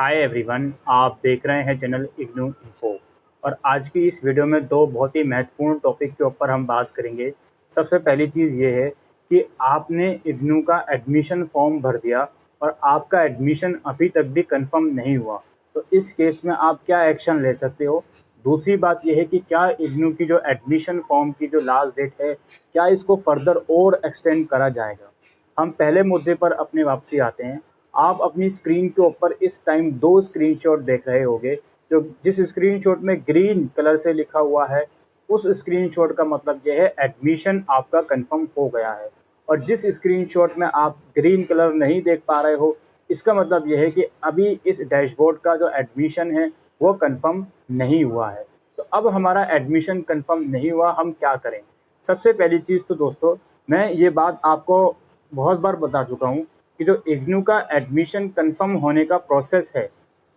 Hi everyone, आप देख रहे हैं चैनल इग्नू इन्फो। और आज की इस वीडियो में दो बहुत ही महत्वपूर्ण टॉपिक के ऊपर हम बात करेंगे। सबसे पहली चीज़ ये है कि आपने इग्नू का एडमिशन फॉर्म भर दिया और आपका एडमिशन अभी तक भी कंफर्म नहीं हुआ, तो इस केस में आप क्या एक्शन ले सकते हो। दूसरी बात यह है कि क्या इग्नू की जो एडमिशन फॉर्म की जो लास्ट डेट है, क्या इसको फर्दर और एक्सटेंड करा जाएगा। हम पहले मुद्दे पर अपनी वापसी आते हैं। आप अपनी स्क्रीन के ऊपर इस टाइम दो स्क्रीनशॉट देख रहे होंगे। जो जिस स्क्रीनशॉट में ग्रीन कलर से लिखा हुआ है, उस स्क्रीनशॉट का मतलब यह है एडमिशन आपका कंफर्म हो गया है। और जिस स्क्रीनशॉट में आप ग्रीन कलर नहीं देख पा रहे हो, इसका मतलब यह है कि अभी इस डैशबोर्ड का जो एडमिशन है वो कंफर्म नहीं हुआ है। तो अब हमारा एडमिशन कंफर्म नहीं हुआ, हम क्या करें। सबसे पहली चीज़ तो दोस्तों, मैं ये बात आपको बहुत बार बता चुका हूँ कि जो इग्नू का एडमिशन कंफर्म होने का प्रोसेस है,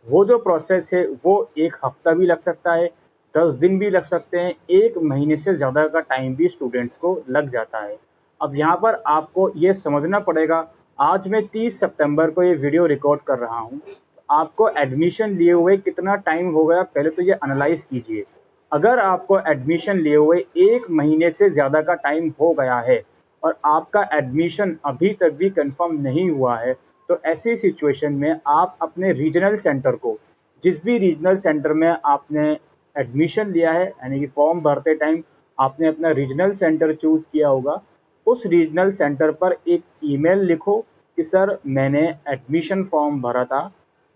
वो जो प्रोसेस है वो 1 हफ्ता भी लग सकता है, 10 दिन भी लग सकते हैं, 1 महीने से ज़्यादा का टाइम भी स्टूडेंट्स को लग जाता है। अब यहाँ पर आपको ये समझना पड़ेगा, आज मैं 30 सितंबर को ये वीडियो रिकॉर्ड कर रहा हूँ। आपको एडमिशन लिए हुए कितना टाइम हो गया, पहले तो ये एनालाइज़ कीजिए। अगर आपको एडमिशन लिए हुए 1 महीने से ज़्यादा का टाइम हो गया है और आपका एडमिशन अभी तक भी कंफर्म नहीं हुआ है, तो ऐसी सिचुएशन में आप अपने रीजनल सेंटर को, जिस भी रीजनल सेंटर में आपने एडमिशन लिया है, यानी कि फॉर्म भरते टाइम आपने अपना रीजनल सेंटर चूज़ किया होगा, उस रीजनल सेंटर पर एक ईमेल लिखो कि सर मैंने एडमिशन फॉर्म भरा था,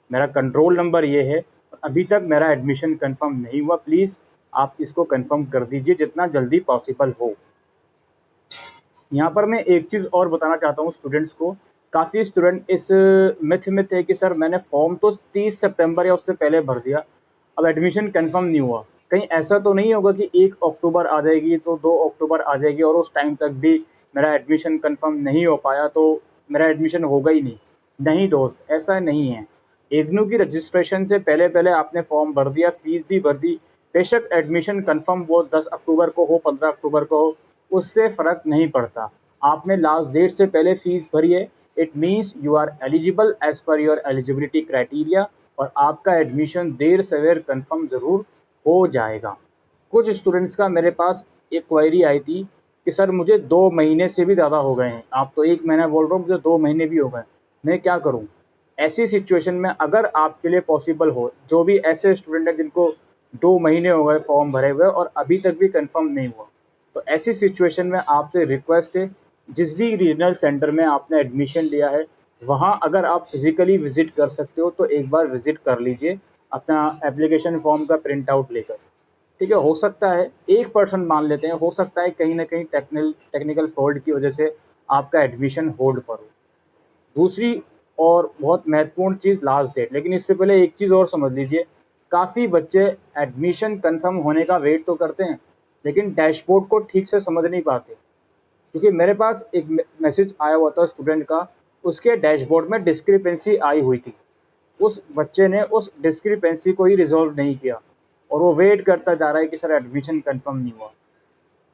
मेरा कंट्रोल नंबर ये है, अभी तक मेरा एडमिशन कंफर्म नहीं हुआ, प्लीज़ आप इसको कंफर्म कर दीजिए जितना जल्दी पॉसिबल हो। यहाँ पर मैं एक चीज़ और बताना चाहता हूँ स्टूडेंट्स को। काफ़ी स्टूडेंट इस मिथ में थे कि सर मैंने फॉर्म तो 30 सितंबर या उससे पहले भर दिया, अब एडमिशन कंफर्म नहीं हुआ। कहीं ऐसा तो नहीं होगा कि 1 अक्टूबर आ जाएगी तो 2 अक्टूबर आ जाएगी और उस टाइम तक भी मेरा एडमिशन कंफर्म नहीं हो पाया तो मेरा एडमिशन होगा ही नहीं। नहीं दोस्त, ऐसा नहीं है। इग्नू की रजिस्ट्रेशन से पहले पहले आपने फॉर्म भर दिया, फीस भी भर दी, बेशक एडमिशन कंफर्म वो 10 अक्टूबर को हो, 15 अक्टूबर को हो, उससे फ़र्क नहीं पड़ता। आपने लास्ट डेट से पहले फ़ीस भरी है, it means you are eligible as per your eligibility criteria, और आपका एडमिशन देर सवेर कंफर्म ज़रूर हो जाएगा। कुछ स्टूडेंट्स का मेरे पास एक क्वेरी आई थी कि सर मुझे 2 महीने से भी ज़्यादा हो गए हैं, आप तो 1 महीना बोल रहे हो, मुझे 2 महीने भी हो गए, मैं क्या करूँ। ऐसी सिचुएशन में अगर आपके लिए पॉसिबल हो, जो भी ऐसे स्टूडेंट हैं जिनको 2 महीने हो गए फॉर्म भरे हुए और अभी तक भी कंफर्म नहीं हुआ, तो ऐसी सिचुएशन में आपसे रिक्वेस्ट है, जिस भी रीजनल सेंटर में आपने एडमिशन लिया है, वहाँ अगर आप फिज़िकली विज़िट कर सकते हो तो एक बार विज़िट कर लीजिए अपना एप्लीकेशन फॉर्म का प्रिंट आउट लेकर। ठीक है, हो सकता है 1% मान लेते हैं, हो सकता है कहीं ना कहीं टेक्निकल फॉल्ट की वजह से आपका एडमिशन होल्ड पर हो। दूसरी और बहुत महत्वपूर्ण चीज़ लास्ट डेट, लेकिन इससे पहले एक चीज़ और समझ लीजिए। काफ़ी बच्चे एडमिशन कंफर्म होने का वेट तो करते हैं, लेकिन डैशबोर्ड को ठीक से समझ नहीं पाते। क्योंकि मेरे पास एक मैसेज आया हुआ था स्टूडेंट का, उसके डैशबोर्ड में डिस्क्रिपेंसी आई हुई थी। उस बच्चे ने उस डिस्क्रिपेंसी को ही रिजॉल्व नहीं किया और वो वेट करता जा रहा है कि सर एडमिशन कंफर्म नहीं हुआ।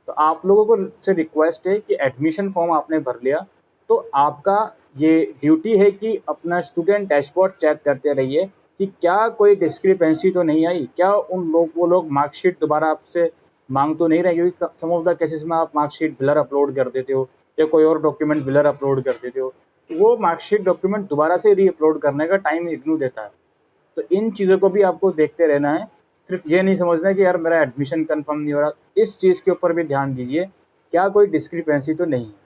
तो आप लोगों को से रिक्वेस्ट है कि एडमिशन फॉर्म आपने भर लिया, तो आपका ये ड्यूटी है कि अपना स्टूडेंट डैशबोर्ड चेक करते रहिए कि क्या कोई डिस्क्रिपेंसी तो नहीं आई, क्या वो लोग मार्कशीट दोबारा आपसे मांग तो नहीं रहे। क्योंकि सम ऑफ द केसेस में आप मार्कशीट ब्लर अपलोड कर देते हो या कोई और डॉक्यूमेंट ब्लर अपलोड कर देते हो, तो वो मार्कशीट डॉक्यूमेंट दोबारा से री अपलोड करने का टाइम इग्नू देता है। तो इन चीज़ों को भी आपको देखते रहना है। सिर्फ ये नहीं समझना है कि यार मेरा एडमिशन कंफर्म नहीं हो रहा, इस चीज़ के ऊपर भी ध्यान दीजिए, क्या कोई डिस्क्रिपेंसी तो नहीं है।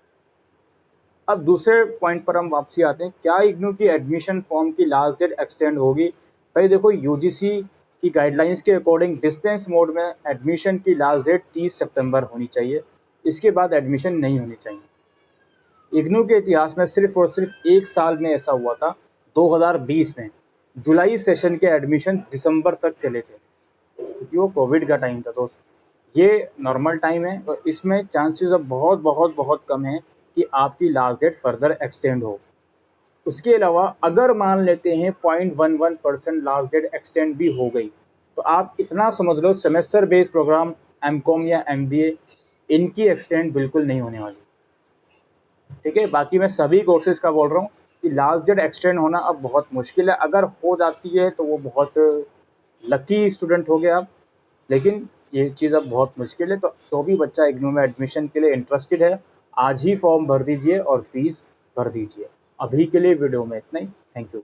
अब दूसरे पॉइंट पर हम वापसी आते हैं, क्या इग्नू की एडमिशन फॉर्म की लास्ट डेट एक्सटेंड होगी। भाई देखो, यूजीसी की गाइडलाइंस के अकॉर्डिंग डिस्टेंस मोड में एडमिशन की लास्ट डेट 30 सितंबर होनी चाहिए, इसके बाद एडमिशन नहीं होनी चाहिए। इग्नू के इतिहास में सिर्फ और सिर्फ 1 साल में ऐसा हुआ था, 2020 में जुलाई सेशन के एडमिशन दिसंबर तक चले थे, क्योंकि वो कोविड का टाइम था दोस्त। ये नॉर्मल टाइम है और इसमें चांसेस अब बहुत बहुत बहुत कम है कि आपकी लास्ट डेट फर्दर एक्सटेंड हो। उसके अलावा अगर मान लेते हैं 0.11% लास्ट डेट एक्सटेंड भी हो गई, तो आप इतना समझ लो सेमेस्टर बेस्ड प्रोग्राम एमकॉम या एमबीए, इनकी एक्सटेंड बिल्कुल नहीं होने वाली। ठीक है, बाकी मैं सभी कोर्सेज का बोल रहा हूँ कि लास्ट डेट एक्सटेंड होना अब बहुत मुश्किल है। अगर हो जाती है तो वो बहुत लकी स्टूडेंट हो गया आप, लेकिन ये चीज़ अब बहुत मुश्किल है। तो भी बच्चा इग्नू में एडमिशन के लिए इंटरेस्टेड है, आज ही फॉर्म भर दीजिए और फीस भर दीजिए। अभी के लिए वीडियो में इतना ही। Thank you.